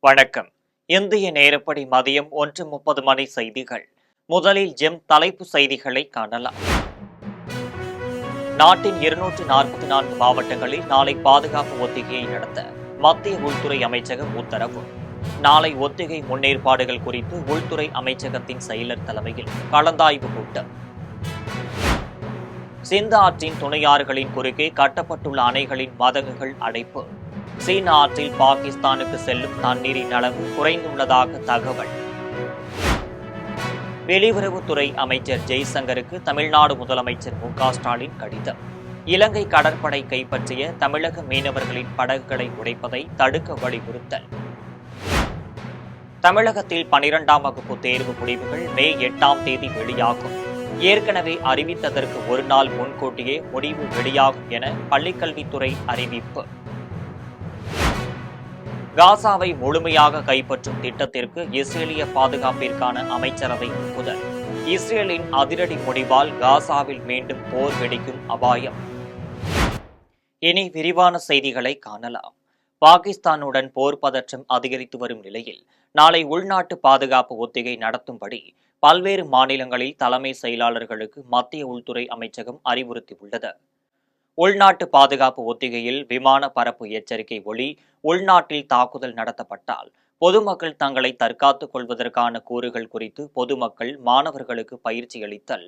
வணக்கம். இந்திய நேரப்படி மதியம் 1:30 மணி செய்திகள். முதலில் தலைப்பு செய்திகளை காணலாம். நாட்டின் 244 மாவட்டங்களில் நாளை பாதுகாப்பு ஒத்திகையை நடத்த மத்திய உள்துறை அமைச்சகம் உத்தரவு. நாளை ஒத்திகை முன்னேற்பாடுகள் குறித்து உள்துறை அமைச்சகத்தின் செயலர் தலைமையில் கலந்தாய்வு கூட்டம். சிந்து ஆற்றின் துணையாறுகளின் குறுக்கே கட்டப்பட்டுள்ள அணைகளின் மதகுகள் அடைப்பு. சீன ஆற்றில் பாகிஸ்தானுக்கு செல்லும் தண்ணீரின் அளவு குறைந்துள்ளதாக தகவல். வெளியுறவுத்துறை அமைச்சர் ஜெய்சங்கருக்கு தமிழ்நாடு முதலமைச்சர் மு.க.ஸ்டாலின் கடிதம். இலங்கை கடற்படை கைப்பற்றிய தமிழக மீனவர்களின் படகுகளை உடைப்பதை தடுக்க வலியுறுத்தல். தமிழகத்தில் 12ஆம் வகுப்பு தேர்வு முடிவுகள் மே 8ஆம் தேதி வெளியாகும். ஏற்கனவே அறிவித்ததற்கு ஒரு நாள் முன்கூட்டியே முடிவு வெளியாகும் என பள்ளிக்கல்வித்துறை அறிவிப்பு. காசாவை முழுமையாக கைப்பற்றும் திட்டத்திற்கு இஸ்ரேலிய பாதுகாப்பிற்கான அமைச்சரவை ஒப்புதல். இஸ்ரேலின் அதிரடி முடிவால் காசாவில் மீண்டும் போர் வெடிக்கும் அபாயம். இனி விரிவான செய்திகளை காணலாம். பாகிஸ்தானுடன் போர் பதற்றம் அதிகரித்து வரும் நிலையில் நாளை உள்நாட்டு பாதுகாப்பு ஒத்திகை நடத்தும்படி பல்வேறு மாநிலங்களில் தலைமை செயலாளர்களுக்கு மத்திய உள்துறை அமைச்சகம் அறிவுறுத்தியுள்ளது. உள்நாட்டு பாதுகாப்பு ஒத்திகையில் விமான பரப்பு எச்சரிக்கை ஒலி, உள்நாட்டில் தாக்குதல் நடத்தப்பட்டால் பொதுமக்கள் தங்களை தற்காத்துக் கொள்வதற்கான கூறுகள் குறித்து பொதுமக்கள், மாணவர்களுக்கு பயிற்சி அளித்தல்,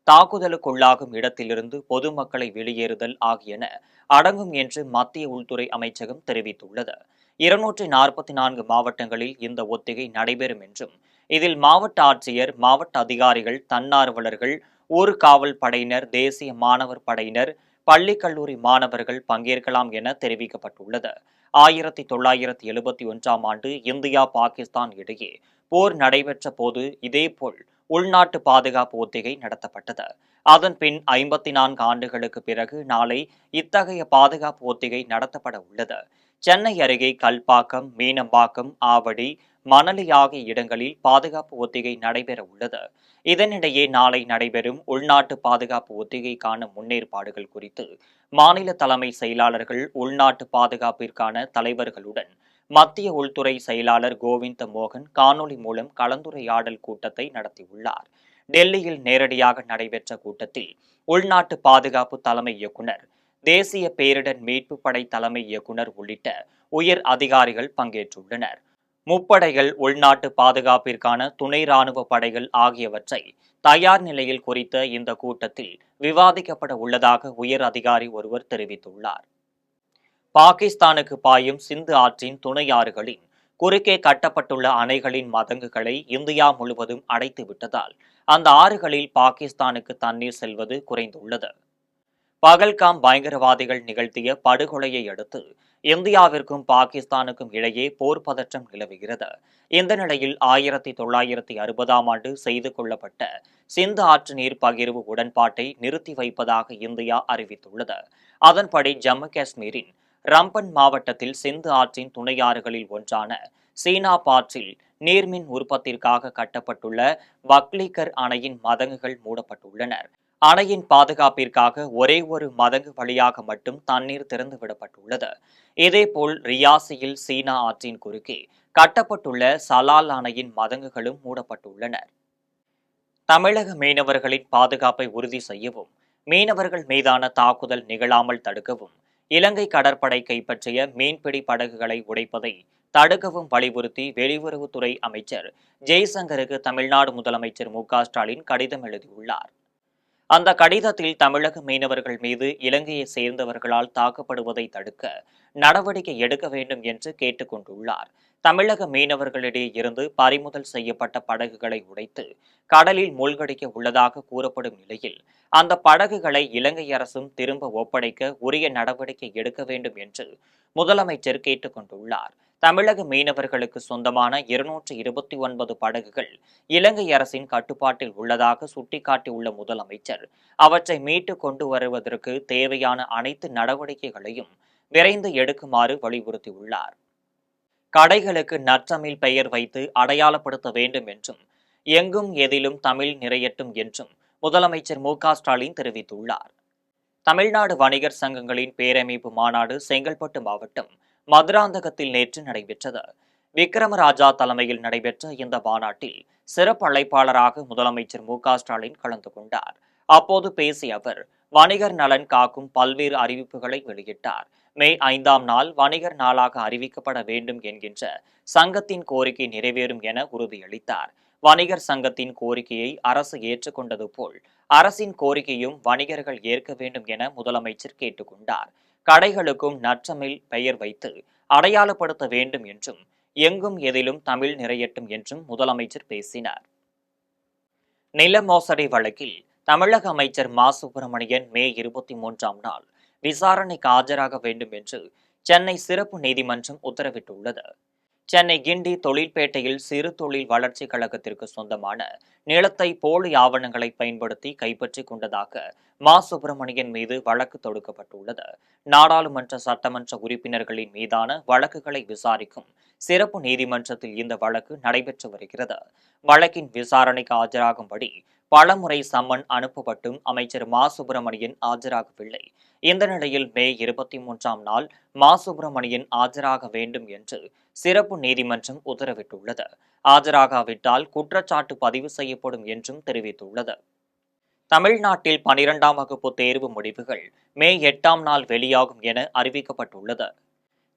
தாக்குதலுக்குள்ளாகும் இடத்திலிருந்து பொதுமக்களை வெளியேறுதல் ஆகியன அடங்கும் என்று மத்திய உள்துறை அமைச்சகம் தெரிவித்துள்ளது. 244 மாவட்டங்களில் இந்த ஒத்திகை நடைபெறும் என்றும் இதில் மாவட்ட ஆட்சியர், மாவட்ட அதிகாரிகள், தன்னார்வலர்கள், ஊர்காவல் படையினர், தேசிய மாணவர் படையினர், பள்ளி கல்லூரி மாணவர்கள் பங்கேற்கலாம் என தெரிவிக்கப்பட்டுள்ளது. 1971ஆம் ஆண்டு இந்தியா பாகிஸ்தான் இடையே போர் நடைபெற்ற போது இதேபோல் உள்நாட்டு பாதுகாப்பு ஒத்திகை நடத்தப்பட்டது. அதன்பின் 54 ஆண்டுகளுக்கு பிறகு நாளை இத்தகைய பாதுகாப்பு ஒத்திகை நடத்தப்பட உள்ளது. சென்னை அருகே கல்பாக்கம், மீனம்பாக்கம், ஆவடி, மணலி ஆகிய இடங்களில் பாதுகாப்பு ஒத்திகை நடைபெற உள்ளது. இதனிடையே நாளை நடைபெறும் உள்நாட்டு பாதுகாப்பு ஒத்திகைக்கான முன்னேற்பாடுகள் குறித்து மாநில தலைமை செயலாளர்கள், உள்நாட்டு பாதுகாப்பிற்கான தலைவர்களுடன் மத்திய உள்துறை செயலாளர் கோவிந்த மோகன் காணொலி மூலம் கலந்துரையாடல் கூட்டத்தை நடத்தியுள்ளார். டெல்லியில் நேரடியாக நடைபெற்ற கூட்டத்தில் உள்நாட்டு பாதுகாப்பு தலைமை இயக்குநர், தேசிய பேரிடர் மீட்பு படை தலைமை இயக்குநர் உள்ளிட்ட உயர் அதிகாரிகள் பங்கேற்றுள்ளனர். முப்படைகள், உள்நாட்டு பாதுகாப்பிற்கான துணை ராணுவ படைகள் ஆகியவற்றை தயார் நிலையில் குறித்த இந்த கூட்டத்தில் விவாதிக்கப்பட உள்ளதாக உயர் அதிகாரி ஒருவர் தெரிவித்துள்ளார். பாகிஸ்தானுக்கு பாயும் சிந்து ஆற்றின் துணையாறுகளின் குறுக்கே கட்டப்பட்டுள்ள அணைகளின் மதகுகளை இந்தியா முழுவதும் அடைத்து விட்டதால் அந்த ஆறுகளில் பாகிஸ்தானுக்கு தண்ணீர் செல்வது குறைந்துள்ளது. பகல்காம் பயங்கரவாதிகள் நிகழ்த்திய படுகொலையை அடுத்து இந்தியாவிற்கும் பாகிஸ்தானுக்கும் இடையே போர் பதற்றம் நிலவுகிறது. இந்த நிலையில் 1960ஆம் ஆண்டு செய்து கொள்ளப்பட்ட சிந்து ஆற்று நீர் பகிர்வு உடன்பாட்டை நிறுத்தி வைப்பதாக இந்தியா அறிவித்துள்ளது. அதன்படி ஜம்மு காஷ்மீரின் ரம்பன் மாவட்டத்தில் சிந்து ஆற்றின் துணையாறுகளில் ஒன்றான சீனாப் ஆற்றில் நீர்மின் உற்பத்திற்காக கட்டப்பட்டுள்ள வக்லிகர் அணையின் மதகுகள் மூடப்பட்டுள்ளன. அணையின் பாதுகாப்பிற்காக ஒரே ஒரு மதகு வழியாக மட்டும் தண்ணீர் திறந்துவிடப்பட்டுள்ளது. இதேபோல் ரியாசியில் சீனா ஆற்றின் குறுக்கே கட்டப்பட்டுள்ள சலால் அணையின் மதகுகளும் மூடப்பட்டுள்ளன. தமிழக மீனவர்களின் பாதுகாப்பை உறுதி செய்யவும், மீனவர்கள் மீதான தாக்குதல் நிகழாமல் தடுக்கவும், இலங்கை கடற்படை கைப்பற்றிய மீன்பிடி படகுகளை உடைப்பதை தடுக்கவும் வலியுறுத்தி வெளியுறவுத்துறை அமைச்சர் ஜெய்சங்கருக்கு தமிழ்நாடு முதலமைச்சர் மு.க.ஸ்டாலின் கடிதம் எழுதியுள்ளார். அந்த கடிதத்தில் தமிழக மீனவர்கள் மீது இலங்கையை சேர்ந்தவர்களால் தாக்கப்படுவதை தடுக்க நடவடிக்கை எடுக்க வேண்டும் என்று கேட்டுக் கொண்டுள்ளார். தமிழக மீனவர்களிடையே இருந்து பறிமுதல் செய்யப்பட்ட படகுகளை உடைத்து கடலில் மூழ்கடிக்க உள்ளதாக கூறப்படும் நிலையில் அந்த படகுகளை இலங்கை அரசும் திரும்ப ஒப்படைக்க உரிய நடவடிக்கை எடுக்க வேண்டும் என்று முதலமைச்சர் கேட்டுக் கொண்டுள்ளார். தமிழக மீனவர்களுக்கு சொந்தமான 229 படகுகள் இலங்கை அரசின் கட்டுப்பாட்டில் உள்ளதாக சுட்டிக்காட்டியுள்ள முதலமைச்சர் அவற்றை மீட்டு கொண்டு வருவதற்கு தேவையான அனைத்து நடவடிக்கைகளையும் விரைந்து எடுக்குமாறு வலியுறுத்தியுள்ளார். கடைகளுக்கு நற்றமிழ் பெயர் வைத்து அடையாளப்படுத்த வேண்டும் என்றும், எங்கும் எதிலும் தமிழ் நிறையட்டும் என்றும் முதலமைச்சர் மு.க.ஸ்டாலின் தெரிவித்துள்ளார். தமிழ்நாடு வணிகர் சங்கங்களின் பேரமைப்பு மாநாடு செங்கல்பட்டு மாவட்டம் மதுராந்தகத்தில் நேற்று நடைபெற்றது. விக்ரமராஜா தலைமையில் நடைபெற்ற இந்த மாநாட்டில் சிறப்பு அழைப்பாளராக முதலமைச்சர் மு.க.ஸ்டாலின் கலந்து கொண்டார். அப்போது பேசிய அவர், வணிகர் நலன் காக்கும் பல்வேறு அறிவிப்புகளை வெளியிட்டார். மே 5ஆம் நாள் வணிகர் நாளாக அறிவிக்கப்பட வேண்டும் என்கின்ற சங்கத்தின் கோரிக்கை நிறைவேறும் என உறுதியளித்தார். வணிகர் சங்கத்தின் கோரிக்கையை அரசு ஏற்றுக்கொண்டது போல் அரசின் கோரிக்கையும் வணிகர்கள் ஏற்க வேண்டும் என முதலமைச்சர் கேட்டுக் கொண்டார். கடைகளுக்கும் நற்றமிழ் பெயர் வைத்து அடையாளப்படுத்த வேண்டும் என்றும், எங்கும் எதிலும் தமிழ் நிறையட்டும் என்றும் முதலமைச்சர் பேசினார். நில மோசடி வழக்கில் தமிழக அமைச்சர் மா சுப்பிரமணியன் மே 23ஆம் நாள் விசாரணைக்கு ஆஜராக வேண்டும் என்று சென்னை சிறப்பு நீதிமன்றம் உத்தரவிட்டுள்ளது. சென்னை கிண்டி தொழில்பேட்டையில் சிறு தொழில் வளர்ச்சிக் கழகத்திற்கு சொந்தமான நிலத்தை போலி ஆவணங்களை பயன்படுத்தி கைப்பற்றிக் கொண்டதாக மா சுப்பிரமணியன் மீது வழக்கு தொடுக்கப்பட்டுள்ளது. நாடாளுமன்ற சட்டமன்ற உறுப்பினர்களின் மீதான வழக்குகளை விசாரிக்கும் சிறப்பு நீதிமன்றத்தில் இந்த வழக்கு நடைபெற்று வருகிறது. வழக்கின் விசாரணைக்கு ஆஜராகும்படி பலமுறை சம்மன் அனுப்பப்பட்டும் அமைச்சர் மா சுப்பிரமணியன் ஆஜராகவில்லை. இந்த நிலையில் மே 23ஆம் நாள் மா சுப்பிரமணியன் ஆஜராக வேண்டும் என்று சிறப்பு நீதிமன்றம் உத்தரவிட்டுள்ளது. ஆஜராகாவிட்டால் குற்றச்சாட்டு பதிவு செய்யப்படும் என்றும் தெரிவித்துள்ளது. தமிழ்நாட்டில் 12ஆம் வகுப்பு தேர்வு முடிவுகள் மே 8ஆம் நாள் வெளியாகும் என அறிவிக்கப்பட்டுள்ளது.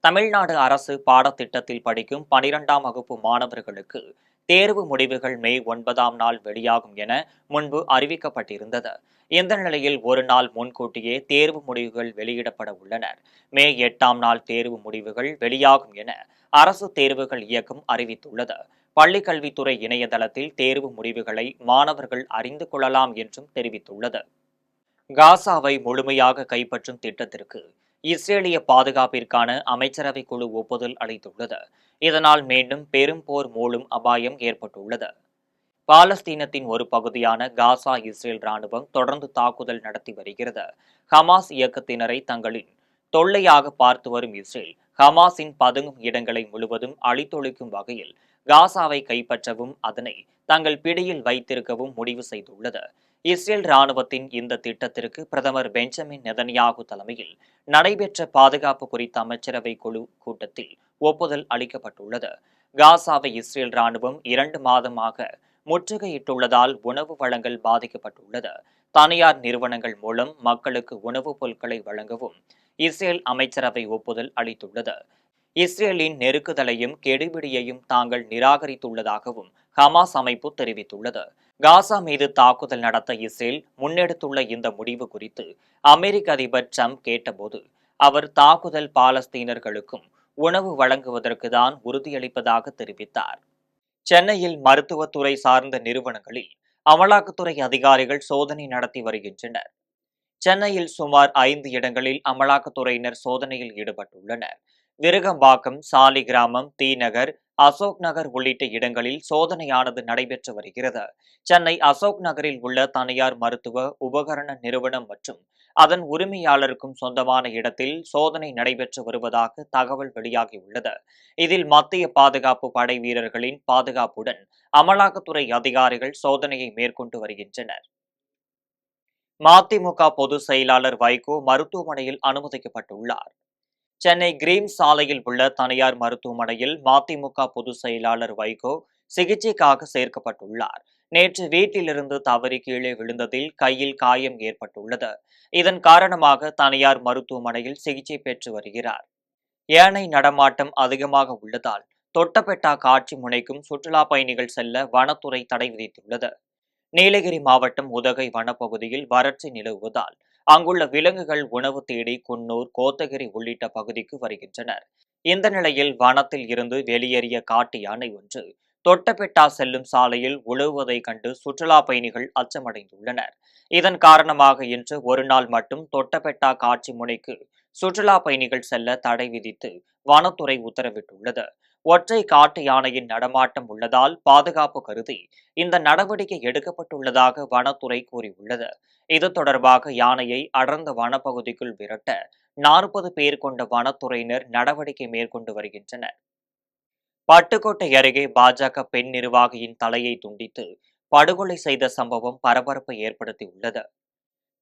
தமிழ்நாடு அரசு பாடத்திட்டத்தில் படிக்கும் 12ஆம் வகுப்பு மாணவர்களுக்கு தேர்வு முடிவுகள் மே 9ஆம் நாள் வெளியாகும் என முன்பு அறிவிக்கப்பட்டிருந்தது. இந்த நிலையில் ஒரு நாள் முன்கூட்டியே தேர்வு முடிவுகள் வெளியிடப்பட உள்ளன. மே 8ஆம் நாள் தேர்வு முடிவுகள் வெளியாகும் என அரசு தேர்வுகள் இயக்கம் அறிவித்துள்ளது. பள்ளிக்கல்வித்துறை இணையதளத்தில் தேர்வு முடிவுகளை மாணவர்கள் அறிந்து கொள்ளலாம் என்றும் தெரிவித்துள்ளது. காசாவை முழுமையாக கைப்பற்றும் திட்டத்திற்கு இஸ்ரேலிய பாதுகாப்பிற்கான அமைச்சரவை குழு ஒப்புதல் அளித்துள்ளது. இதனால் மீண்டும் பெரும் போர் மூளும் அபாயம் ஏற்பட்டுள்ளது. பாலஸ்தீனத்தின் ஒரு பகுதியான காசா இஸ்ரேல் ராணுவம் தொடர்ந்து தாக்குதல் நடத்தி வருகிறது. ஹமாஸ் இயக்கத்தினரை தங்களின் தொல்லையாக பார்த்து வரும் இஸ்ரேல் ஹமாஸின் பதுங்கும் இடங்களை முழுவதும் அழித்தொழிக்கும் வகையில் காசாவை கைப்பற்றவும் அதனை தங்கள் பிடியில் வைத்திருக்கவும் முடிவு செய்துள்ளது. இஸ்ரேல் ராணுவத்தின் இந்த திட்டத்திற்கு பிரதமர் பெஞ்சமின் நெதன்யாகு தலைமையில் நடைபெற்ற பாதுகாப்பு குறித்த அமைச்சரவை குழு கூட்டத்தில் ஒப்புதல் அளிக்கப்பட்டுள்ளது. காசாவை இஸ்ரேல் ராணுவம் 2 மாதமாக முற்றுகையிட்டுள்ளதால் உணவு வழங்கல் பாதிக்கப்பட்டுள்ளது. தனியார் நிறுவனங்கள் மூலம் மக்களுக்கு உணவுப் பொருட்களை வழங்கவும் இஸ்ரேல் அமைச்சரவை ஒப்புதல் அளித்துள்ளது. இஸ்ரேலின் நெருக்குதலையும் கெடுபிடியையும் தாங்கள் நிராகரித்துள்ளதாகவும் ஹமாஸ் அமைப்பு தெரிவித்துள்ளது. காசா மீது தாக்குதல் நடத்த இஸ்ரேல் முன்னெடுத்துள்ள இந்த முடிவு குறித்து அமெரிக்க அதிபர் ட்ரம்ப் கேட்டபோது அவர் தாக்குதல் பாலஸ்தீனர்களுக்கும் உணவு வழங்குவதற்கு தான் உறுதியளிப்பதாக தெரிவித்தார். சென்னையில் மருத்துவத்துறை சார்ந்த நிறுவனங்களில் அமலாக்கத்துறை அதிகாரிகள் சோதனை நடத்தி வருகின்றனர். சென்னையில் சுமார் 5 இடங்களில் அமலாக்கத்துறையினர் சோதனையில் ஈடுபட்டுள்ளனர். விருகம்பாக்கம், சாலிகிராமம், தீநகர், அசோக் நகர் உள்ளிட்ட இடங்களில் சோதனையானது நடைபெற்று வருகிறது. சென்னை அசோக் நகரில் உள்ள தனியார் மருத்துவ உபகரண நிறுவனம் மற்றும் அதன் உரிமையாளருக்கும் சொந்தமான இடத்தில் சோதனை நடைபெற்று வருவதாக தகவல் வெளியாகியுள்ளது. இதில் மத்திய பாதுகாப்பு படை வீரர்களின் பாதுகாப்புடன் அமலாக்கத்துறை அதிகாரிகள் சோதனையை மேற்கொண்டு வருகின்றனர். மதிமுக பொதுச் செயலாளர் வைகோ மருத்துவமனையில் அனுமதிக்கப்பட்டுள்ளார். சென்னை கிரீம் சாலையில் உள்ள தனியார் மருத்துவமனையில் மதிமுக பொதுச் செயலாளர் வைகோ சிகிச்சைக்காக சேர்க்கப்பட்டுள்ளார். நேற்று வீட்டிலிருந்து தவறி கீழே விழுந்ததில் கையில் காயம் ஏற்பட்டுள்ளது. இதன் காரணமாக தனியார் மருத்துவமனையில் சிகிச்சை பெற்று வருகிறார். யானை நடமாட்டம் அதிகமாக உள்ளதால் தொட்டபெட்டா காட்சி முனைக்கும் சுற்றுலா பயணிகள் செல்ல வனத்துறை தடை விதித்துள்ளது. நீலகிரி மாவட்டம் உதகை வனப்பகுதியில் வறட்சி நிலவுவதால் அங்குள்ள விலங்குகள் உணவு தேடி குன்னூர், கோத்தகிரி உள்ளிட்ட பகுதிக்கு வருகின்றனர். இந்த நிலையில் வனத்தில் இருந்து வெளியேறிய காட்டு யானை ஒன்று தொட்டபெட்டா செல்லும் சாலையில் உழவுவதை கண்டு சுற்றுலா பயணிகள் அச்சமடைந்துள்ளனர். இதன் காரணமாக இன்று ஒரு நாள் மட்டும் தொட்டபெட்டா காட்சி முனைக்கு சுற்றுலா பயணிகள் செல்ல தடை விதித்து வனத்துறை உத்தரவிட்டுள்ளது. ஒற்றை காட்டு யானையின் நடமாட்டம் உள்ளதால் பாதுகாப்பு கருதி இந்த நடவடிக்கை எடுக்கப்பட்டுள்ளதாக வனத்துறை கூறியுள்ளது. இது தொடர்பாக யானையை அடர்ந்த வனப்பகுதிக்குள் விரட்ட 40 பேர் கொண்ட வனத்துறையினர் நடவடிக்கை மேற்கொண்டு வருகின்றனர். பட்டுக்கோட்டை அருகே பாஜக பெண் நிர்வாகியின் தலையை துண்டித்து படுகொலை செய்த சம்பவம் பரபரப்பை ஏற்படுத்தியுள்ளது.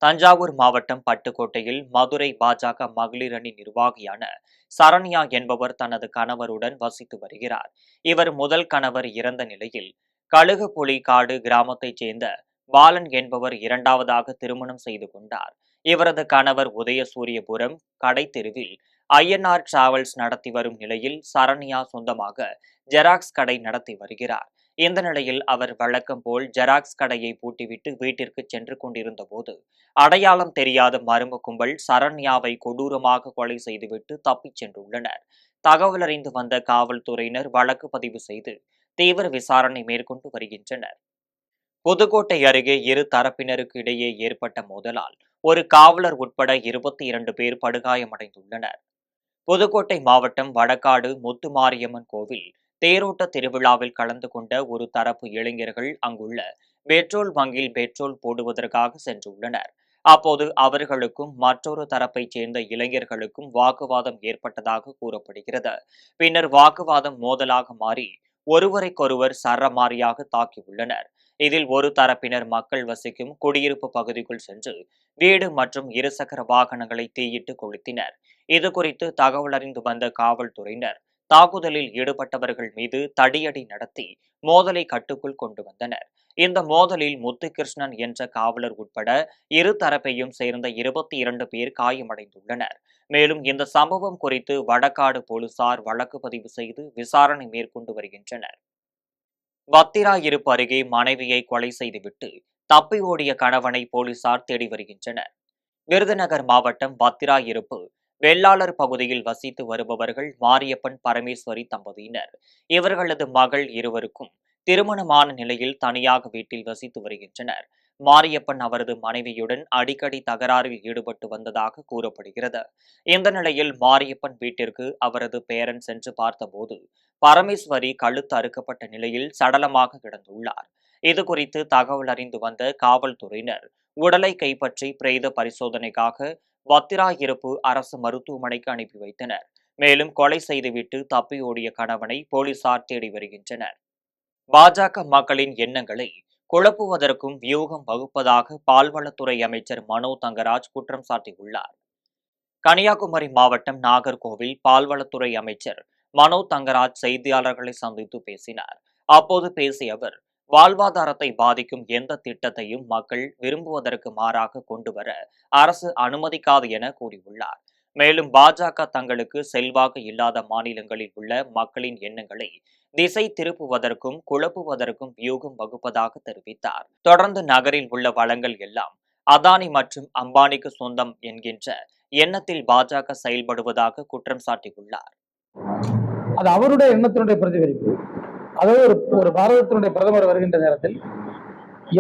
தஞ்சாவூர் மாவட்டம் பட்டுக்கோட்டையில் மதுரை பாஜக மகளிர் அணி நிர்வாகியான சரண்யா என்பவர் தனது கணவருடன் வசித்து வருகிறார். இவர் முதல் கணவர் இறந்த நிலையில் கழுகுப்புலிக்காடு கிராமத்தைச் சேர்ந்த பாலன் என்பவர் இரண்டாவதாக திருமணம் செய்து கொண்டார். இவரது கணவர் உதயசூரியபுரம் கடைத்தெருவில் ஐஎன்ஆர் டிராவல்ஸ் நடத்தி வரும் நிலையில் சரண்யா சொந்தமாக ஜெராக்ஸ் கடை நடத்தி வருகிறார். இந்த நிலையில் அவர் வழக்கம் போல் ஜெராக்ஸ் கடையை பூட்டிவிட்டு வீட்டிற்கு சென்று கொண்டிருந்த போது அடையாளம் தெரியாத மர்ம கும்பல் சரண்யாவை கொடூரமாக கொலை செய்துவிட்டு தப்பிச் சென்றுள்ளனர். தகவல் அறிந்து வந்த காவல்துறையினர் வழக்கு பதிவு செய்து தீவிர விசாரணை மேற்கொண்டு வருகின்றனர். புதுக்கோட்டை அருகே இரு தரப்பினருக்கு இடையே ஏற்பட்ட மோதலால் ஒரு காவலர் உட்பட 22 பேர் படுகாயமடைந்துள்ளனர். புதுக்கோட்டை மாவட்டம் வடக்காடு முத்துமாரியம்மன் கோவில் தேரோட்ட திருவிழாவில் கலந்து கொண்ட ஒரு தரப்பு இளைஞர்கள் அங்குள்ள பெட்ரோல் பங்கில் பெட்ரோல் போடுவதற்காக சென்றுள்ளனர். அப்போது அவர்களுக்கும் மற்றொரு தரப்பைச் சேர்ந்த இளைஞர்களுக்கும் வாக்குவாதம் ஏற்பட்டதாக கூறப்படுகிறது. பின்னர் வாக்குவாதம் மோதலாக மாறி ஒருவரைக்கொருவர் சரமாரியாக தாக்கியுள்ளனர். இதில் ஒரு தரப்பினர் மக்கள் வசிக்கும் குடியிருப்பு பகுதிக்குள் சென்று வீடு மற்றும் இருசக்கர வாகனங்களை தீயிட்டு கொளுத்தினர். இதுகுறித்து தகவல் அறிந்து வந்த காவல்துறையினர் தாக்குதலில் ஈடுபட்டவர்கள் மீது தடியடி நடத்தி மோதலை கட்டுக்குள் கொண்டு வந்தனர். இந்த மோதலில் முத்துகிருஷ்ணன் என்ற காவலர் உட்பட இரு தரப்பையும் சேர்ந்த 22 பேர் காயமடைந்துள்ளனர். மேலும் இந்த சம்பவம் குறித்து வடக்காடு போலீசார் வழக்கு பதிவு செய்து விசாரணை மேற்கொண்டு வருகின்றனர். வத்திராயிருப்பு அருகே மனைவியை கொலை செய்துவிட்டு தப்பி ஓடிய கணவனை போலீசார் தேடி வருகின்றனர். விருதுநகர் மாவட்டம் வத்திராயிருப்பு வெள்ளாளர் பகுதியில் வசித்து வருபவர்கள் மாரியப்பன் பரமேஸ்வரி தம்பதியினர். இவர்களது மகள் இருவருக்கும் திருமணமான நிலையில் தனியாக வீட்டில் வசித்து வருகின்றனர். மாரியப்பன் அவரது மனைவியுடன் அடிக்கடி தகராறில் ஈடுபட்டு வந்ததாக கூறப்படுகிறது. இந்த நிலையில் மாரியப்பன் வீட்டிற்கு அவரது பேரன் சென்று பார்த்தபோது பரமேஸ்வரி கழுத்து அறுக்கப்பட்ட நிலையில் சடலமாக கிடந்துள்ளார். இதுகுறித்து தகவல் அறிந்து வந்த காவல்துறையினர் உடலை கைப்பற்றி பிரேத பரிசோதனைக்காக வத்திராயிருப்பு அரசு மருத்துவமனைக்கு அனுப்பி வைத்தனர். மேலும் கொலை செய்துவிட்டு தப்பியோடிய கணவனை போலீசார் தேடி வருகின்றனர். பாஜக மக்களின் எண்ணங்களை குழப்புவதற்கும் வியூகம் வகுப்பதாக பால்வளத்துறை அமைச்சர் மனோ தங்கராஜ் குற்றம் சாட்டியுள்ளார். கன்னியாகுமரி மாவட்டம் நாகர்கோவில் பால்வளத்துறை அமைச்சர் மனோ தங்கராஜ் செய்தியாளர்களை சந்தித்து பேசினார். அப்போது பேசிய அவர், வாழ்வாதாரத்தை பாதிக்கும் எந்த திட்டத்தையும் மக்கள் விரும்புவதற்கு மாறாக கொண்டுவர அரசு அனுமதிக்காது என கூறியுள்ளார். மேலும் பாஜக தங்களுக்கு செல்வாக்கு இல்லாத மாநிலங்களில் உள்ள மக்களின் எண்ணங்களை திசை திருப்புவதற்கும் குழப்புவதற்கும் வியூகம் வகுப்பதாக தெரிவித்தார். தொடர்ந்து நகரில் உள்ள வளங்கள் எல்லாம் அதானி மற்றும் அம்பானிக்கு சொந்தம் என்கின்ற எண்ணத்தில் பாஜக செயல்படுவதாக குற்றம் சாட்டியுள்ளார். அது அவருடைய எண்ணத்தினுடைய பிரதிபலிப்பு. அதாவது ஒரு பாரதத்தினுடைய பிரதமர் வருகின்ற நேரத்தில்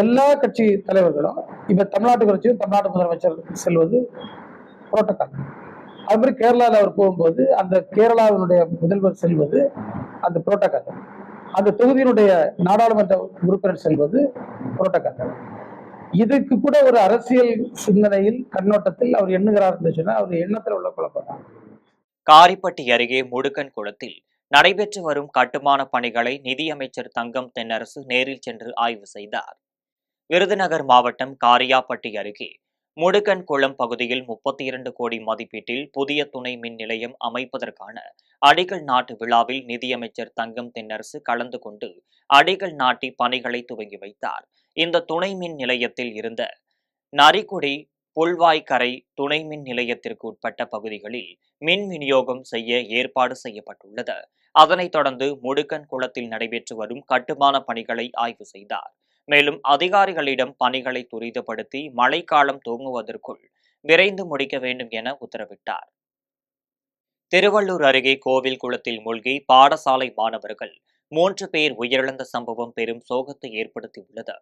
எல்லா கட்சி தலைவர்களும் இப்ப தமிழ்நாட்டு கட்சியும் தமிழ்நாட்டு முதலமைச்சர் செல்வது புரோட்டோகால். அது மாதிரி கேரளாவில் அவர் போகும்போது அந்த கேரளாவினுடைய முதல்வர் செல்வது அந்த புரோட்டோகால். அந்த தொகுதியினுடைய நாடாளுமன்ற உறுப்பினர் செல்வது புரோட்டோகால். இதுக்கு கூட ஒரு அரசியல் சிந்தனையில் கண்ணோட்டத்தில் அவர் எண்ணுகிறார் என்று சொன்னால் அவர் எண்ணத்தில் உள்ள குழப்பம். காரிப்பட்டி அருகே முடுக்கன் குளத்தில் நடைபெற்று வரும் கட்டுமான பணிகளை நிதியமைச்சர் தங்கம் தென்னரசு நேரில் சென்று ஆய்வு செய்தார். விருதுநகர் மாவட்டம் காரியாப்பட்டி அருகே முடுக்கன் குளம் பகுதியில் 32 கோடி மதிப்பீட்டில் புதிய துணை மின் நிலையம் அமைப்பதற்கான அடிக்கல் நாட்டு விழாவில் நிதியமைச்சர் தங்கம் தென்னரசு கலந்து கொண்டு அடிக்கல் நாட்டி பணிகளை துவங்கி வைத்தார். இந்த துணை மின் நிலையத்தில் இருந்த நரிக்குடி புல்வாய்க்கரை துணை மின் நிலையத்திற்கு உட்பட்ட பகுதிகளில் மின் விநியோகம் செய்ய ஏற்பாடு செய்யப்பட்டுள்ளது. அதனைத் தொடர்ந்து முடுக்கன் குளத்தில் நடைபெற்று வரும் கட்டுமான பணிகளை ஆய்வு செய்தார். மேலும் அதிகாரிகளிடம் பணிகளை துரிதப்படுத்தி மழைக்காலம் துவங்குவதற்குள் விரைந்து முடிக்க வேண்டும் என உத்தரவிட்டார். திருவள்ளூர் அருகே கோவில் குளத்தில் மூழ்கி பாடசாலை மாணவர்கள் 3 பேர் உயிரிழந்த சம்பவம் பெரும் சோகத்தை ஏற்படுத்தியுள்ளது.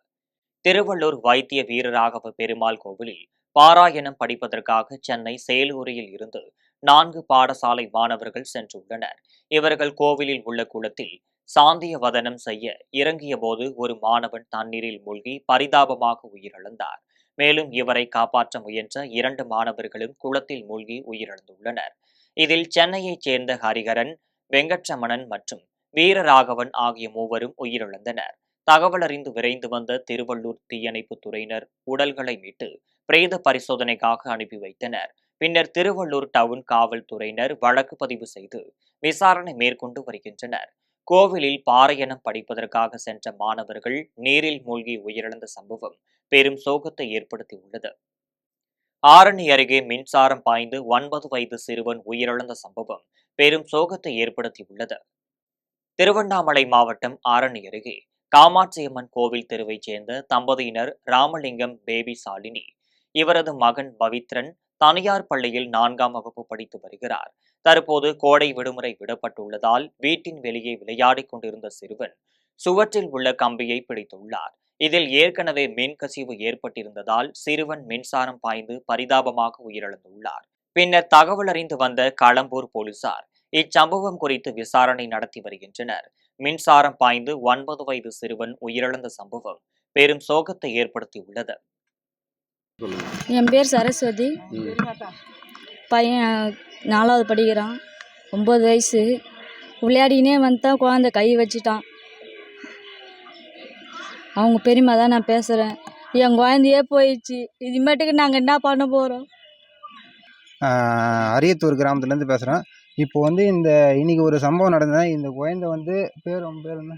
திருவள்ளூர் வைத்திய வீரராகவ பெருமாள் கோவிலில் பாராயணம் படிப்பதற்காக சென்னை சேலூரில் இருந்து 4 பாடசாலை மாணவர்கள் சென்றுள்ளனர். இவர்கள் கோவிலில் உள்ள குளத்தில் சாந்திய வதனம் செய்ய இறங்கிய போது ஒரு மாணவன் தண்ணீரில் மூழ்கி பரிதாபமாக உயிரிழந்தார். மேலும் இவரை காப்பாற்ற முயன்ற 2 மாணவர்களும் குளத்தில் மூழ்கி உயிரிழந்துள்ளனர். இதில் சென்னையைச் சேர்ந்த ஹரிஹரன், வெங்கட்ரமணன் மற்றும் வீரராகவன் ஆகிய மூவரும் உயிரிழந்தனர். தகவல் அறிந்து விரைந்து வந்த திருவள்ளூர் தீயணைப்பு துறையினர் உடல்களை மீட்டு பிரேத பரிசோதனைக்காக அனுப்பி வைத்தனர். பின்னர் திருவள்ளூர் டவுன் காவல்துறையினர் வழக்கு பதிவு செய்து விசாரணை மேற்கொண்டு வருகின்றனர். கோவிலில் பாராயணம் படிப்பதற்காக சென்ற மாணவர்கள் நீரில் மூழ்கி உயிரிழந்த சம்பவம் பெரும் சோகத்தை ஏற்படுத்தியுள்ளது. ஆரணி அருகே மின்சாரம் பாய்ந்து 9 வயது சிறுவன் உயிரிழந்த சம்பவம் பெரும் சோகத்தை ஏற்படுத்தியுள்ளது. திருவண்ணாமலை மாவட்டம் ஆரணி அருகே காமாட்சியம்மன் கோவில் தெருவைச் சேர்ந்த தம்பதியினர் ராமலிங்கம், பேபி சாலினி. இவரது மகன் பவித்ரன் தனியார் பள்ளியில் 4ஆம் வகுப்பு படித்து வருகிறார். தற்போது கோடை விடுமுறை விடப்பட்டுள்ளதால் வீட்டின் வெளியே விளையாடிக் கொண்டிருந்த சிறுவன் சுவற்றில் உள்ள கம்பியை பிடித்துள்ளார். இதில் ஏற்கனவே மின்கசிவு ஏற்பட்டிருந்ததால் சிறுவன் மின்சாரம் பாய்ந்து பரிதாபமாக உயிரிழந்துள்ளார். பின்னர் தகவல் அறிந்து வந்த களம்பூர் போலீசார் இச்சம்பவம் குறித்து விசாரணை நடத்தி வருகின்றனர். மின்சாரம் பாய்ந்து 9 வயது சிறுவன் உயிரிழந்த சம்பவம் பெரும் சோகத்தை ஏற்படுத்தியுள்ளது. என் பேர் சரஸ்வதி. பையன் 4வது படிக்கிறான். 9 வயசு. விளையாடினே வந்துட்டான், குழந்தை கை வச்சுட்டான். அவங்க பெரியம்மா தான் நான் பேசுகிறேன். என் குழந்தையே போயிடுச்சு. இதுமேட்டுக்கு நாங்கள் என்ன பண்ண போகிறோம்? அரியத்தூர் கிராமத்துலேருந்து பேசுகிறேன். இப்போ இன்னைக்கு ஒரு சம்பவம் நடந்தது. இந்த குழந்தை பேர் என்ன?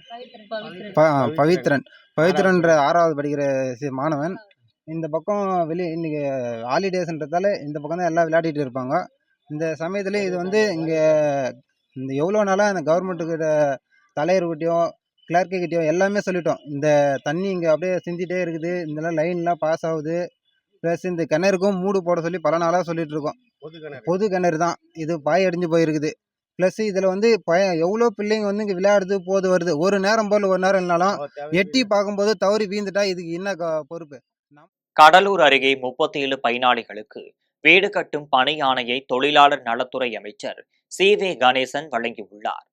பவித்ரன்ற 6வது படிக்கிற மாணவன். இந்த பக்கம் இன்னைக்கு ஹாலிடேஸ்ன்றதால இந்த பக்கம் தான் எல்லாம் விளையாடிட்டு இருப்பாங்க. இந்த சமயத்தில் இது இங்கே இந்த எவ்வளோ நாளாக இந்த கவர்மெண்ட்டுக்கிட்ட தலைவர்கிட்டையும் கிளர்க்குக்கிட்டையும் எல்லாமே சொல்லிட்டோம். இந்த தண்ணி இங்கே அப்படியே சிந்திட்டே இருக்குது, இந்த லைன்லாம் பாஸ் ஆகுது. ப்ளஸ் இந்த கிணறுக்கும் மூடு போட சொல்லி பல நாளாக சொல்லிட்டு இருக்கோம். பொது கிணறு தான் இது, பாய் அடிஞ்சு போயிருக்குது. ப்ளஸ் இதில் எவ்வளோ பிள்ளைங்க இங்கே விளையாடுது போது வருது. ஒரு நேரம் போல் ஒரு நேரம் இல்லைனாலும் எட்டி பார்க்கும்போது தவறி வீழ்ந்துட்டா இதுக்கு என்ன பொறுப்பு? கடலூர் அருகே 37 பயனாளிகளுக்கு வீடு கட்டும் பணி ஆணையை தொழிலாளர் நலத்துறை அமைச்சர் சி.வே. கணேசன் வழங்கியுள்ளார்.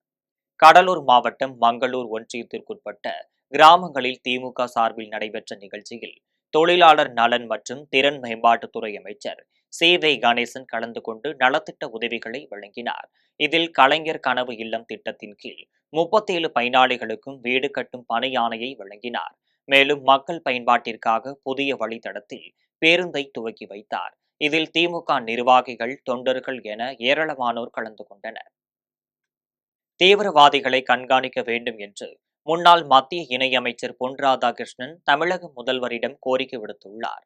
கடலூர் மாவட்டம் மங்களூர் ஒன்றியத்திற்குட்பட்ட கிராமங்களில் திமுக சார்பில் நடைபெற்ற நிகழ்ச்சியில் தொழிலாளர் நலன் மற்றும் திறன் மேம்பாட்டுத்துறை அமைச்சர் சி.வே. கணேசன் கலந்து கொண்டு நலத்திட்ட உதவிகளை வழங்கினார். இதில் கலைஞர் கனவு இல்லம் திட்டத்தின் கீழ் 37 பயனாளிகளுக்கும் வீடு கட்டும் பணி ஆணையை வழங்கினார். மேலும் மக்கள் பயன்பாட்டிற்காக புதிய வழித்தடத்தில் பேருந்தை துவக்கி வைத்தார். இதில் திமுக நிர்வாகிகள், தொண்டர்கள் என ஏராளமானோர் கலந்து கொண்டனர். தீவிரவாதிகளை கண்காணிக்க வேண்டும் என்று முன்னாள் மத்திய இணையமைச்சர் பொன் ராதாகிருஷ்ணன் தமிழக முதல்வரிடம் கோரிக்கை விடுத்துள்ளார்.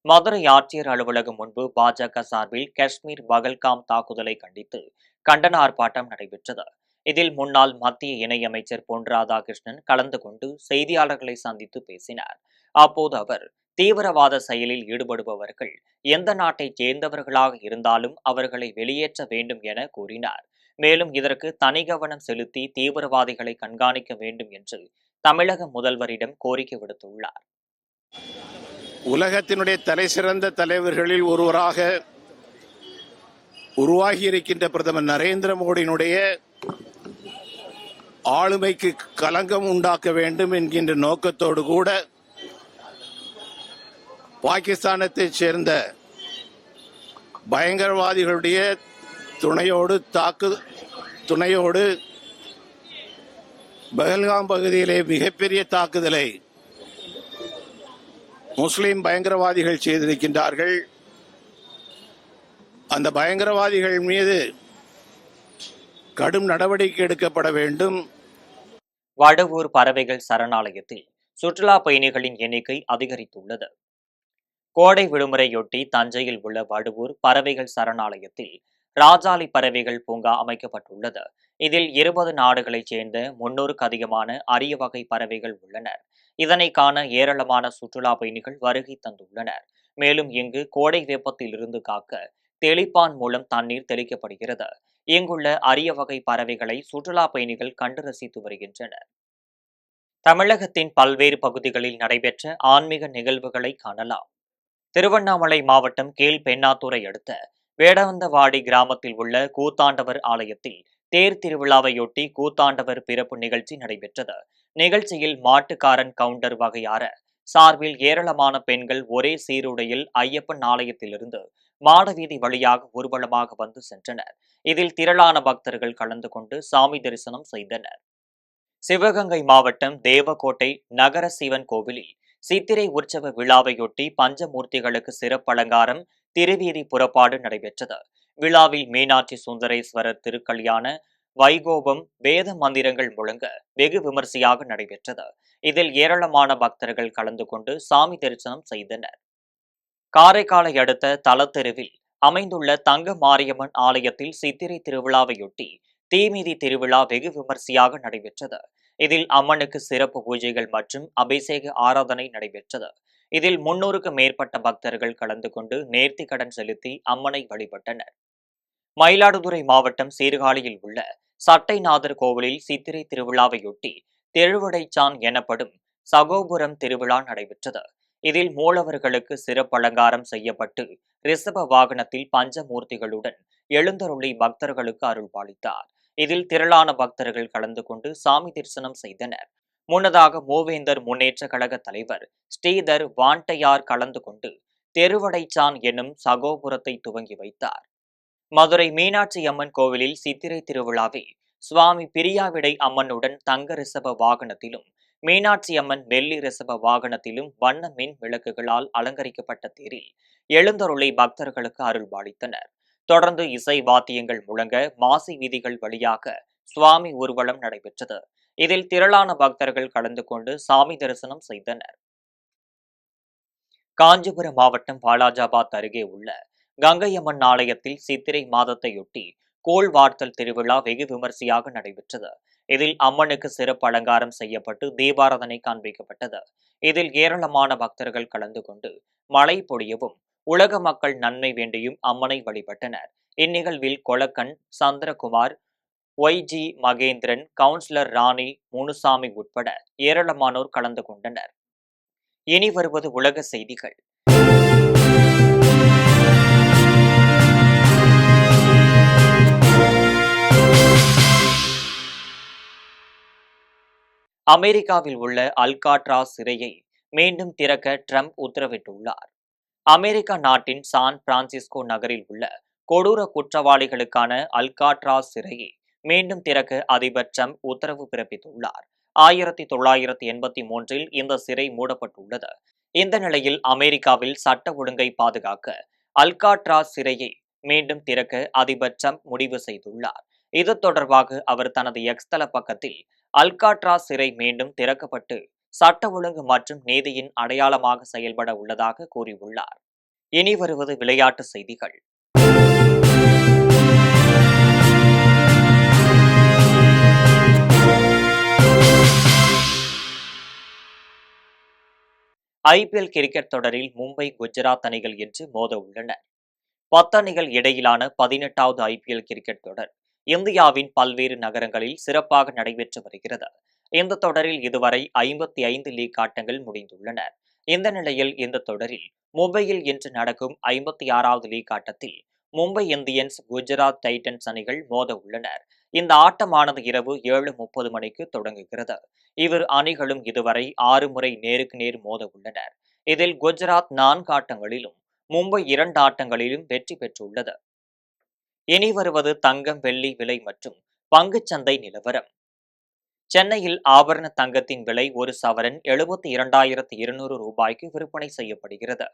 மதுரை ஆட்சியர் அலுவலகம் முன்பு பாஜக சார்பில் காஷ்மீர் பகல்காம் தாக்குதலை கண்டித்து கண்டன ஆர்ப்பாட்டம் நடைபெற்றது. இதில் முன்னாள் மத்திய இணையமைச்சர் பொன் ராதாகிருஷ்ணன் கலந்து கொண்டு செய்தியாளர்களை சந்தித்து பேசினார். அப்போது அவர் தீவிரவாத செயலில் ஈடுபடுபவர்கள் எந்த நாட்டைச் சேர்ந்தவர்களாக இருந்தாலும் அவர்களை வெளியேற்ற வேண்டும் என கூறினார். மேலும் இதற்கு தனி கவனம் செலுத்தி தீவிரவாதிகளை கண்காணிக்க வேண்டும் என்று தமிழக முதல்வரிடம் கோரிக்கை விடுத்துள்ளார். உலகத்தினுடைய தலை சிறந்த தலைவர்களில் ஒருவராக உருவாகி இருக்கின்ற பிரதமர் நரேந்திர மோடியினுடைய ஆளுமைக்கு களங்கம் உண்டாக்க வேண்டும் என்கின்ற நோக்கத்தோடு கூட பாகிஸ்தானத்தைச் சேர்ந்த பயங்கரவாதிகளுடைய துணையோடு பஹல்காம் பகுதியிலே மிகப்பெரிய தாக்குதலை முஸ்லிம் பயங்கரவாதிகள் செய்திருக்கின்றார்கள். அந்த பயங்கரவாதிகள் மீது கடும் நடவடிக்கை எடுக்கப்பட வேண்டும். வடுவூர் பறவைகள் சரணாலயத்தில் சுற்றுலா பயணிகளின் எண்ணிக்கை அதிகரித்துள்ளது. கோடை விடுமுறையொட்டி தஞ்சையில் உள்ள வடுவூர் பறவைகள் சரணாலயத்தில் ராஜாளி பறவைகள் பூங்கா அமைக்கப்பட்டுள்ளது. இதில் 20 நாடுகளைச் சேர்ந்த 300க்கு அதிகமான அரிய வகை பறவைகள் உள்ளனர். இதனை காண ஏராளமான சுற்றுலா பயணிகள் வருகை தந்துள்ளனர். மேலும் இங்கு கோடை வெப்பத்தில் இருந்து காக்க தெளிப்பான் மூலம் தண்ணீர் தெளிக்கப்படுகிறது. இங்குள்ள அரிய வகை பறவைகளை சுற்றுலா பயணிகள் கண்டு ரசித்து வருகின்றனர். தமிழகத்தின் பல்வேறு பகுதிகளில் நடைபெற்ற ஆன்மீக நிகழ்வுகளை காணலாம். திருவண்ணாமலை மாவட்டம் கீழ்பெண்ணாத்தூரை அடுத்த வேடவந்தவாடி கிராமத்தில் உள்ள கூத்தாண்டவர் ஆலயத்தில் தேர் திருவிழாவையொட்டி கூத்தாண்டவர் பிறப்பு நிகழ்ச்சி நடைபெற்றது. நிகழ்ச்சியில் மாட்டுக்காரன் கவுண்டர் வகையார சார்பில் ஏராளமான பெண்கள் ஒரே சீருடையில் ஐயப்பன் ஆலயத்திலிருந்து மாடவீதி வழியாக ஊர்வலமாக வந்து சென்றனர். இதில் திரளான பக்தர்கள் கலந்து கொண்டு சாமி தரிசனம் செய்தனர். சிவகங்கை மாவட்டம் தேவக்கோட்டை நகர சிவன் கோவிலில் சித்திரை உற்சவ விழாவையொட்டி பஞ்சமூர்த்திகளுக்கு சிறப்பு அலங்காரம், திருவீதி புறப்பாடு நடைபெற்றது. விழாவில் மீனாட்சி சுந்தரேஸ்வரர் திருக்கல்யாண வைகோபம், வேத மந்திரங்கள் முழங்க வெகு விமரிசையாக நடைபெற்றது. இதில் ஏராளமான பக்தர்கள் கலந்து கொண்டு சாமி தரிசனம் செய்தனர். காரைக்காலை அடுத்த தலத்தெருவில் அமைந்துள்ள தங்க மாரியம்மன் ஆலயத்தில் சித்திரை திருவிழாவையொட்டி தீமிதி திருவிழா வெகு விமரிசையாக நடைபெற்றது. இதில் அம்மனுக்கு சிறப்பு பூஜைகள் மற்றும் அபிஷேக ஆராதனை நடைபெற்றது. இதில் 300க்கும் மேற்பட்ட பக்தர்கள் கலந்து கொண்டு நேர்த்தி கடன் செலுத்தி அம்மனை வழிபட்டனர். மயிலாடுதுறை மாவட்டம் சீர்காழியில் உள்ள சட்டைநாதர் கோவிலில் சித்திரை திருவிழாவையொட்டி தெழுவடைச்சான் எனப்படும் சகோபுரம் திருவிழா நடைபெற்றது. இதில் மூலவர்களுக்கு சிறப்பு அலங்காரம் செய்யப்பட்டு ரிஷப வாகனத்தில் பஞ்சமூர்த்திகளுடன் எழுந்தருளி பக்தர்களுக்கு அருள்பாலித்தார். இதில் திரளான பக்தர்கள் கலந்து கொண்டு சாமி தரிசனம் செய்தனர். முன்னதாக மூவேந்தர் முன்னேற்ற கழக தலைவர் ஸ்ரீதர் வாண்டையார் கலந்து கொண்டு தெருவடைச்சான் என்னும் சகோபுரத்தை துவங்கி வைத்தார். மதுரை மீனாட்சி அம்மன் கோவிலில் சித்திரை திருவிழாவில் சுவாமி பிரியாவிடை அம்மனுடன் தங்க ரிஷப வாகனத்திலும், மீனாட்சி அம்மன் வெள்ளி ரிஷப வாகனத்திலும் வண்ண மின் விளக்குகளால் அலங்கரிக்கப்பட்ட தேரில் எழுந்தருளை பக்தர்களுக்கு அருள்பாலித்தனர். தொடர்ந்து இசை வாத்தியங்கள் முழங்க மாசி வீதிகள் வழியாக சுவாமி ஊர்வலம் நடைபெற்றது. இதில் திரளான பக்தர்கள் கலந்து கொண்டு சாமி தரிசனம் செய்தனர். காஞ்சிபுரம் மாவட்டம் வாலாஜாபாத் அருகே உள்ள கங்கையம்மன் ஆலயத்தில் சித்திரை மாதத்தையொட்டி கோல் வார்த்தல் திருவிழா வெகு விமரிசையாக நடைபெற்றது. இதில் அம்மனுக்கு சிறப்பு அலங்காரம் செய்யப்பட்டு தீபாராதனை காண்பிக்கப்பட்டது. இதில் ஏராளமான பக்தர்கள் கலந்து கொண்டு மழை பொழியவும் உலக மக்கள் நன்மை வேண்டியும் அம்மனை வழிபட்டனர். இந்நிகழ்வில் கொலக்கன் சந்திரகுமார், ஒய்ஜி மகேந்திரன், கவுன்சிலர் ராணி முனுசாமி உட்பட ஏராளமானோர் கலந்து கொண்டனர். இனி வருவது உலக செய்திகள். அமெரிக்காவில் உள்ள அல்காட்ராஸ் சிறையை மீண்டும் திறக்க ட்ரம்ப் உத்தரவிட்டுள்ளார். அமெரிக்கா நாட்டின் சான் பிரான்சிஸ்கோ நகரில் உள்ள கொடூர குற்றவாளிகளுக்கான அல்காட்ராஸ் சிறையை மீண்டும் திறக்க அதிபர் ட்ரம்ப் உத்தரவு பிறப்பித்துள்ளார். 1983 இந்த சிறை மூடப்பட்டுள்ளது. இந்த நிலையில் அமெரிக்காவில் சட்ட ஒழுங்கை பாதுகாக்க அல்காட்ராஸ் சிறையை மீண்டும் திறக்க அதிபர் ட்ரம்ப் முடிவு செய்துள்ளார். இது தொடர்பாக அவர் தனது எக்ஸ் தள பக்கத்தில் அல்காட்ராஸ் சிறை மீண்டும் திறக்கப்பட்டு சட்ட ஒழுங்கு மற்றும் நீதியின் அடையாளமாக செயல்பட உள்ளதாக கூறியுள்ளார். இனி வருவது விளையாட்டு செய்திகள். IPL கிரிக்கெட் தொடரில் மும்பை, குஜராத் அணிகள் இன்று மோத உள்ளன. 10 அணிகள் இடையிலான 18வது IPL கிரிக்கெட் தொடர் இந்தியாவின் பல்வேறு நகரங்களில் சிறப்பாக நடைபெற்று வருகிறது. இந்த தொடரில் இதுவரை 55 லீக் ஆட்டங்கள் முடிந்துள்ளன. இந்த நிலையில் இந்த தொடரில் மும்பையில் இன்று நடக்கும் 56வது லீக் ஆட்டத்தில் மும்பை இந்தியன்ஸ், குஜராத் டைட்டன்ஸ் அணிகள் மோத உள்ளனர். இந்த ஆட்டமானது இரவு 7:30 மணிக்கு தொடங்குகிறது. இவ்விரு அணிகளும் இதுவரை 6 முறை நேருக்கு நேர் மோத உள்ளனர். இதில் குஜராத் 4 ஆட்டங்களிலும், மும்பை 2 ஆட்டங்களிலும் வெற்றி பெற்றுள்ளது. இனி வருவது தங்கம், வெள்ளி விலை மற்றும் பங்குச்சந்தை நிலவரம். சென்னையில் ஆபரண தங்கத்தின் விலை ஒரு சவரன் 72,200 ரூபாய்க்கு விற்பனை செய்யப்படுகிறது.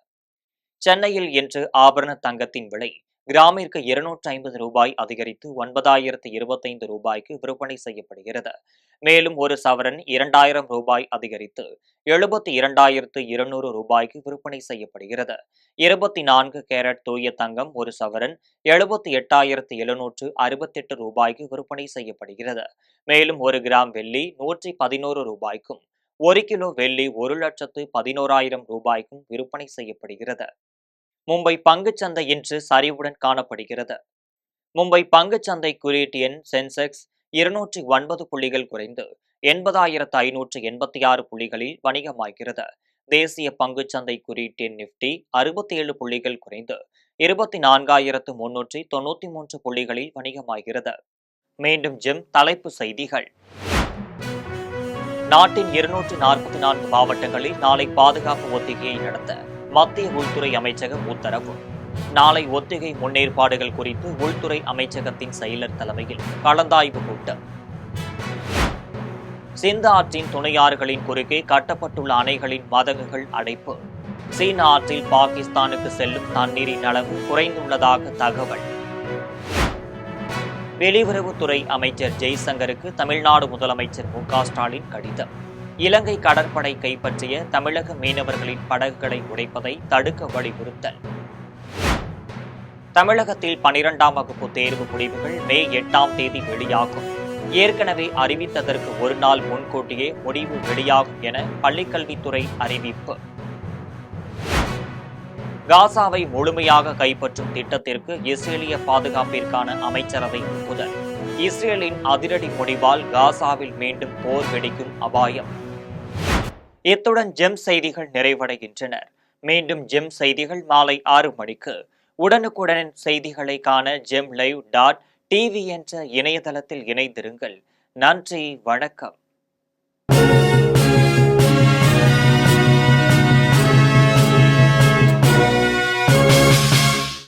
சென்னையில் இன்று ஆபரண தங்கத்தின் விலை கிராமிற்கு 250 ரூபாய் அதிகரித்து 9,025 ரூபாய்க்கு விற்பனை செய்யப்படுகிறது. மேலும் ஒரு சவரன் 2,000 ரூபாய் அதிகரித்து 72,200 ரூபாய்க்கு விற்பனை செய்யப்படுகிறது. 24 கேரட் தூய தங்கம் ஒரு சவரன் 78,768 ரூபாய்க்கு விற்பனை செய்யப்படுகிறது. மேலும் 1 கிராம் வெள்ளி 111 ரூபாய்க்கும், 1 கிலோ வெள்ளி 1,11,000 ரூபாய்க்கும் விற்பனை செய்யப்படுகிறது. மும்பை பங்குச்சந்தை இன்று சரிவுடன் காணப்படுகிறது. மும்பை பங்குச்சந்தை குறியீட்டு எண் சென்செக்ஸ் 209 புள்ளிகள் குறைந்து 80,586 புள்ளிகளில் வணிகமாகிறது. தேசிய பங்குச்சந்தை குறியீட்டு எண் நிப்டி 67 புள்ளிகள் குறைந்து 24,393 புள்ளிகளில் வணிகமாகிறது. மீண்டும் தலைப்பு செய்திகள். நாட்டின் 244 மாவட்டங்களில் நாளை பாதுகாப்பு ஒத்திகையை நடத்த மத்திய உள்துறை அமைச்சகம் உத்தரவு. நாளை ஒத்திகை முன்னேற்பாடுகள் குறித்து உள்துறை அமைச்சகத்தின் செயலர் தலைமையில் கலந்தாய்வு கூட்டம். சிந்து ஆற்றின் துணையாறுகளின் குறுக்கே கட்டப்பட்டுள்ள அணைகளின் மதகுகள் அடைப்பு. சீன ஆற்றில் பாகிஸ்தானுக்கு செல்லும் தண்ணீரின் அளவு குறைந்துள்ளதாக தகவல். வெளியுறவுத்துறை அமைச்சர் ஜெய்சங்கருக்கு தமிழ்நாடு முதலமைச்சர் மு.க. ஸ்டாலின் கடிதம். இலங்கை கடற்படை கைப்பற்றிய தமிழக மீனவர்களின் படகுகளை உடைப்பதை தடுக்க வலியுறுத்தல். தமிழகத்தில் 12ஆம் வகுப்பு தேர்வு முடிவுகள் மே 8ஆம் தேதி வெளியாகும். ஏற்கனவே அறிவித்ததற்கு ஒரு நாள் முன்கூட்டியே முடிவு வெளியாகும் என பள்ளிக்கல்வித்துறை அறிவிப்பு. காசாவை முழுமையாக கைப்பற்றும் திட்டத்திற்கு இஸ்ரேலிய பாதுகாப்பிற்கான அமைச்சரவை ஒப்புதல். இஸ்ரேலின் அதிரடி முடிவால் காசாவில் மீண்டும் போர் வெடிக்கும் அபாயம். இத்துடன் ஜெம் செய்திகள் நிறைவடைகின்றன. மீண்டும் ஜெம் செய்திகள் மாலை 6 மணிக்கு. உடனுக்குடன் செய்திகளை காண GemLive.tv என்ற இணையதளத்தில் இணைந்திருங்கள். நன்றி, வணக்கம்.